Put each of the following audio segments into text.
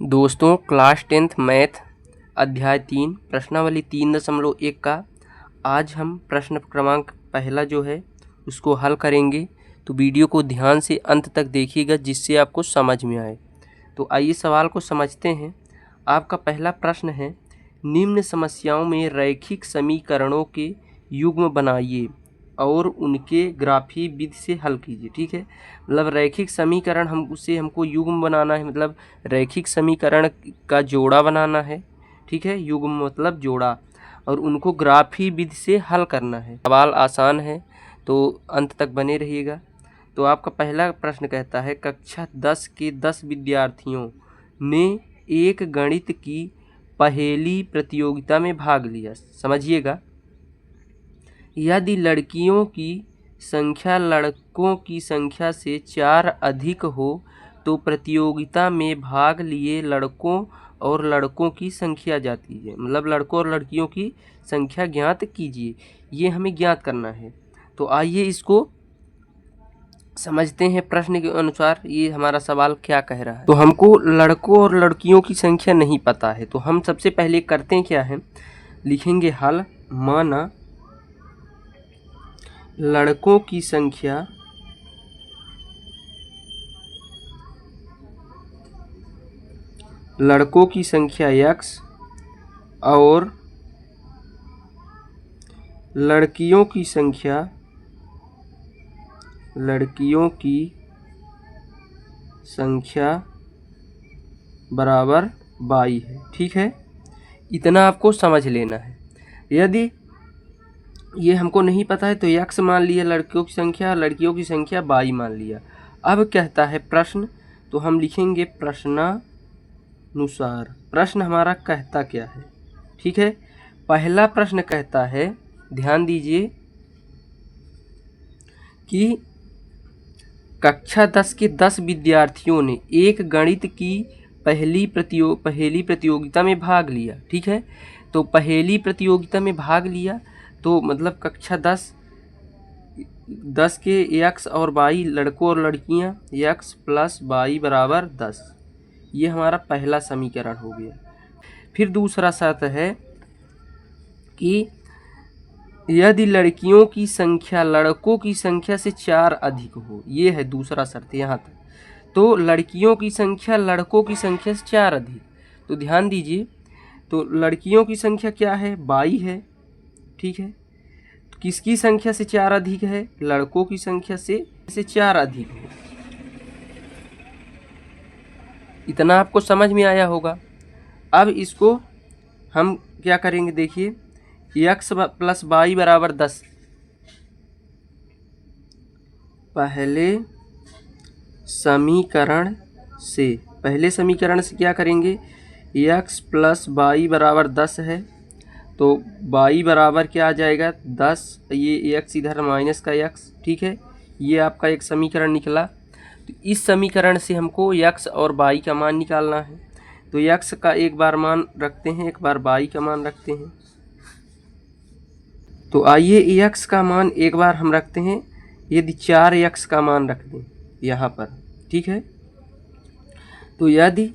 दोस्तों, class 10th math अध्याय 3 प्रश्नावली 3.1 का आज हम प्रश्न क्रमांक पहला जो है उसको हल करेंगे। तो वीडियो को ध्यान से अंत तक देखिएगा जिससे आपको समझ में आए। तो आइए सवाल को समझते हैं। आपका पहला प्रश्न है, निम्न समस्याओं में रैखिक समीकरणों के युग्म बनाइए और उनके ग्राफी विधि से हल कीजिए। ठीक है, मतलब रैखिक समीकरण हमको युग्म बनाना है, मतलब रैखिक समीकरण का जोड़ा बनाना है। ठीक है, युग्म मतलब जोड़ा, और उनको ग्राफी विधि से हल करना है। सवाल आसान है तो अंत तक बने रहिएगा। तो आपका पहला प्रश्न कहता है, कक्षा 10 के 10 विद्यार्थियों ने एक गणित की पहेली प्रतियोगिता में भाग लिया। समझिएगा, यदि लड़कियों की संख्या लड़कों की संख्या से 4 अधिक हो तो प्रतियोगिता में भाग लिए लड़कों और लड़कों की संख्या जाती है, मतलब लड़कों और लड़कियों की संख्या ज्ञात कीजिए। ये हमें ज्ञात करना है। तो आइए इसको समझते हैं। प्रश्न के अनुसार ये हमारा सवाल क्या कह रहा है। तो हमको लड़कों और लड़कियों की संख्या नहीं पता है, तो हम सबसे पहले करते हैं क्या है, लिखेंगे हल। माना लड़कों की संख्या x और लड़कियों की संख्या बराबर y है। ठीक है, इतना आपको समझ लेना है। यदि ये हमको नहीं पता है तो x मान लिया लड़कियों की संख्या, लड़कियों की संख्या y मान लिया। अब कहता है प्रश्न, तो हम लिखेंगे प्रश्नानुसार। प्रश्न हमारा कहता क्या है। ठीक है, पहला प्रश्न कहता है, ध्यान दीजिए कि कक्षा 10 के 10 विद्यार्थियों ने एक गणित की पहेली प्रतियोगिता में भाग लिया। ठीक है, तो पहेली प्रतियोगिता में भाग लिया तो मतलब कक्षा 10 के x और y लड़कों और लड़कियां x प्लस y बराबर 10। ये हमारा पहला समीकरण हो गया। फिर दूसरा शर्त है कि यदि लड़कियों की संख्या लड़कों की संख्या से 4 अधिक हो। ये है दूसरा शर्त यहाँ तक। तो लड़कियों की संख्या लड़कों की संख्या से 4 अधिक। तो ध्यान दीजिए, तो लड़कियों की संख्या क्या है, 22 है। ठीक है, तो किसकी संख्या से 4 अधिक है, लड़कों की संख्या से 4 अधिक है। इतना आपको समझ में आया होगा। अब इसको हम क्या करेंगे, देखिए x प्लस y बराबर 10। पहले समीकरण से क्या करेंगे, x प्लस y बराबर 10 है, तो y बराबर क्या आ जाएगा 10, ये x इधर माइनस का x। ठीक है, ये आपका एक समीकरण निकला। तो इस समीकरण से हमको x और y का मान निकालना है। तो x का एक बार मान रखते हैं, एक बार y का मान रखते हैं। तो आइए x का मान एक बार हम रखते हैं, यदि 4x का मान रख दें यहाँ पर। ठीक है, तो यदि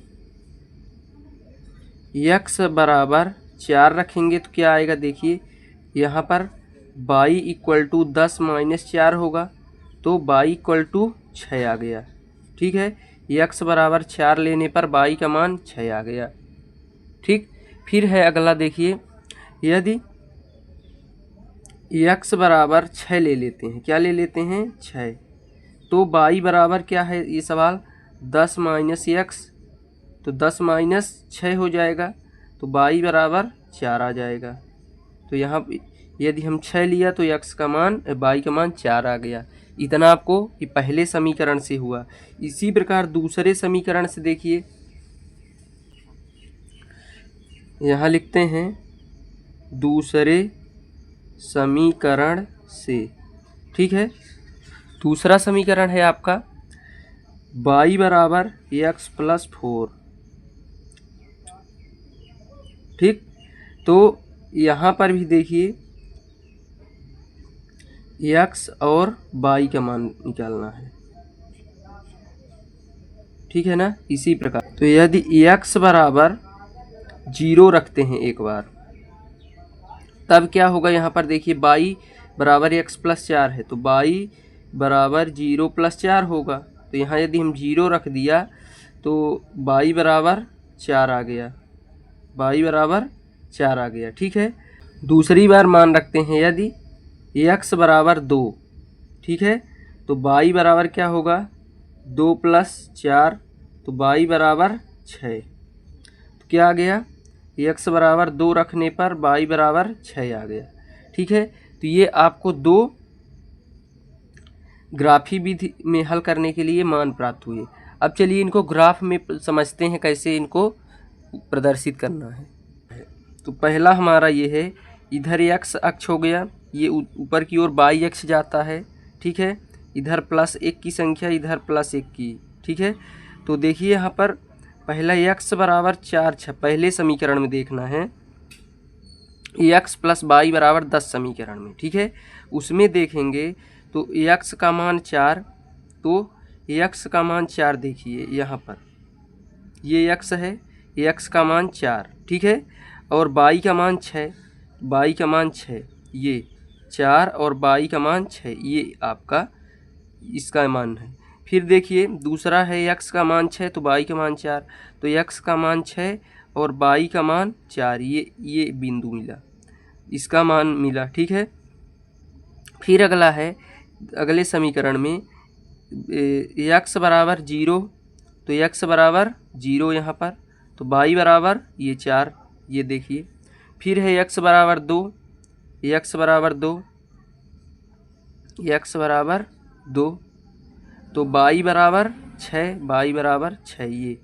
x बराबर 4 रखेंगे तो क्या आएगा, देखिए यहाँ पर y इक्वल टू 10 माइनस 4 होगा, तो y इक्वल टू 6 आ गया। ठीक है, x बराबर 4 लेने पर y का मान 6 आ गया। ठीक, फिर है अगला, देखिए यदि x बराबर 6 ले लेते हैं, क्या ले लेते हैं 6, तो y बराबर क्या है, ये सवाल 10 माइनस x, तो 10 माइनस 6 हो जाएगा, तो y बराबर 4 आ जाएगा। तो यहाँ यदि हम 6 लिया तो y का मान 4 आ गया। इतना आपको ये पहले समीकरण से हुआ। इसी प्रकार दूसरे समीकरण से देखिए, यहाँ लिखते हैं दूसरे समीकरण से। ठीक है, दूसरा समीकरण है आपका y बराबर x प्लस 4। ठीक, तो यहाँ पर भी देखिए x और y का मान निकालना है। ठीक है ना। इसी प्रकार तो यदि x बराबर 0 रखते हैं एक बार, तब क्या होगा यहाँ पर देखिए y बराबर x प्लस 4 है, तो y बराबर 0 प्लस 4 होगा। तो यहाँ यदि हम 0 रख दिया तो y बराबर 4 आ गया, y बराबर 4 आ गया। ठीक है, दूसरी बार मान रखते हैं यदि x बराबर 2, ठीक है, तो y बराबर क्या होगा 2 प्लस 4, तो y बराबर 6। तो क्या आ गया, x बराबर 2 रखने पर y बराबर 6 आ गया। ठीक है, तो ये आपको दो ग्राफी विधि में हल करने के लिए मान प्राप्त हुए। अब चलिए इनको ग्राफ में समझते हैं कैसे इनको प्रदर्शित करना है। तो पहला हमारा ये है, इधर x अक्ष हो गया, ये ऊपर की ओर y अक्ष जाता है। ठीक है, इधर +1 की संख्या, इधर +1 की। ठीक है, तो देखिए यहाँ पर पहला x बराबर 4 पहले समीकरण में देखना है, x प्लस y बराबर 10 समीकरण में। ठीक है, उसमें देखेंगे तो x का मान 4, तो x का मान 4 देखिए यहाँ पर ये x है, x का मान 4। ठीक है, और y का मान 6, y का मान 6, ये 4 और y का मान 6, ये आपका इसका मान है। फिर देखिए दूसरा है x का मान 6 तो y का मान 4, तो x का मान 6 और y का मान 4, ये बिंदु मिला, इसका मान मिला। ठीक है, फिर अगला है, अगले समीकरण में x बराबर 0, तो x बराबर 0 यहाँ पर, तो y बराबर ये 4, ये देखिए। फिर है x बराबर 2, x बराबर 2, x बराबर 2, तो y बराबर 6, y बराबर 6,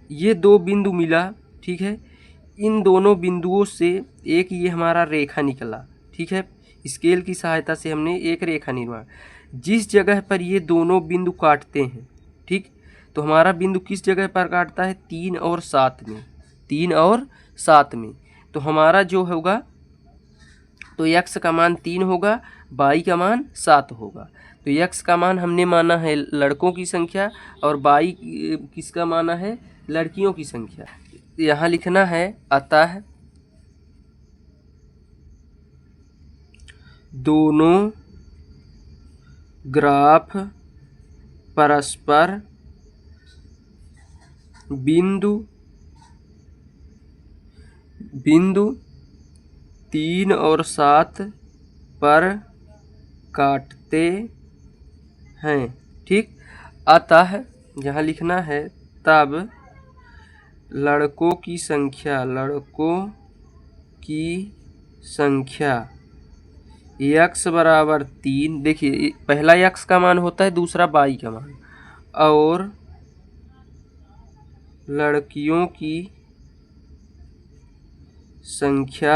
ये दो बिंदु मिला। ठीक है, इन दोनों बिंदुओं से एक ये हमारा रेखा निकला। ठीक है, स्केल की सहायता से हमने एक रेखा निर्माण, जिस जगह पर ये दोनों बिंदु काटते हैं, ठीक, तो हमारा बिंदु किस जगह पर काटता है, 3 और 7 में, 3 और 7 में। तो हमारा जो होगा, तो x का मान 3 होगा, y का मान 7 होगा। तो x का मान हमने माना है लड़कों की संख्या और y किसका माना है, लड़कियों की संख्या। यहाँ लिखना है, अतः दोनों ग्राफ परस्पर बिंदु 3 और 7 पर काटते हैं। ठीक, अतः यहाँ लिखना है, तब लड़कों की संख्या x बराबर 3, देखिए पहला x का मान होता है, दूसरा y का मान, और लड़कियों की संख्या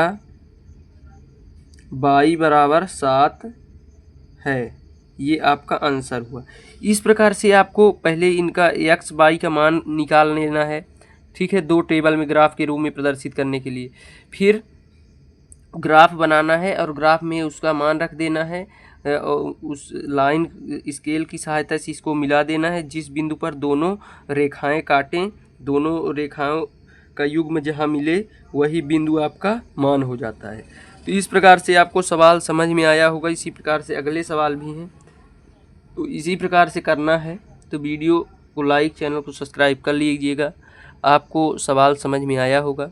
y बराबर 7 है। ये आपका आंसर हुआ। इस प्रकार से आपको पहले इनका x y का मान निकाल लेना है। ठीक है, दो टेबल में ग्राफ के रूप में प्रदर्शित करने के लिए फिर ग्राफ बनाना है और ग्राफ में उसका मान रख देना है, उस लाइन स्केल की सहायता से इसको मिला देना है। जिस बिंदु पर दोनों रेखाएं काटें, दोनों रेखाओं का युग्म जहां मिले, वही बिंदु आपका मान हो जाता है। तो इस प्रकार से आपको सवाल समझ में आया होगा। इसी प्रकार से अगले सवाल भी हैं, तो इसी प्रकार से करना है। तो वीडियो को लाइक, चैनल को सब्सक्राइब कर लीजिएगा। आपको सवाल समझ में आया होगा।